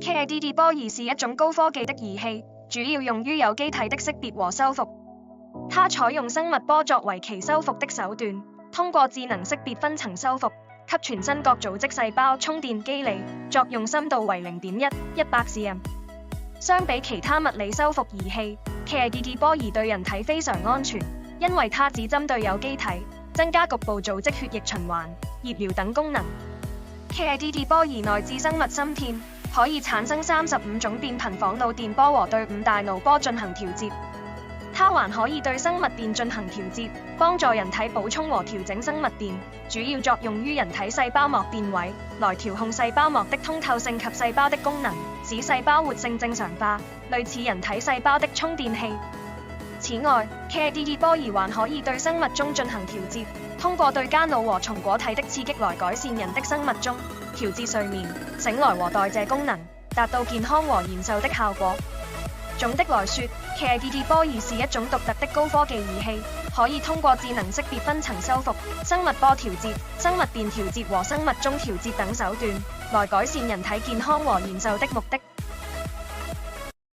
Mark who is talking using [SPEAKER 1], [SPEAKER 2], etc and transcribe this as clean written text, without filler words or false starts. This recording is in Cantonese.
[SPEAKER 1] KIDD 波儀是一種高科技的儀器，主要用於有機體的識別和修復。它採用生物波作為其修復的手段，通過智能識別分層修復，給全身各組織細胞充電機理，作用深度為0.1/100cm。相比其他物理修復儀器，KIDD 波儀對人體非常安全，因為它只針對有機體，增加局部組織血液循環、熱療等功能。KIDD 波儀內置生物芯片，可以產生35種變頻仿腦電波和對5大腦波進行調節。它還可以對生物電進行調節，幫助人體補充和調整生物電，主要作用於人體細胞膜電位，來調控細胞膜的通透性及細胞的功能，使細胞活性正常化，類似人體細胞的充電器。此外，KIDD 波儀還可以對生物鐘進行調節，通過對間腦和松果體的刺激來改善人的生物鐘，調節睡眠、醒來和代謝功能，達到健康和延壽的效果。總的來說，KIDD 波儀是一種獨特的高科技儀器，可以通過智能識別分層修復、生物波調節、生物電調節和生物鐘調節等手段，來改善人體健康和延壽的目的。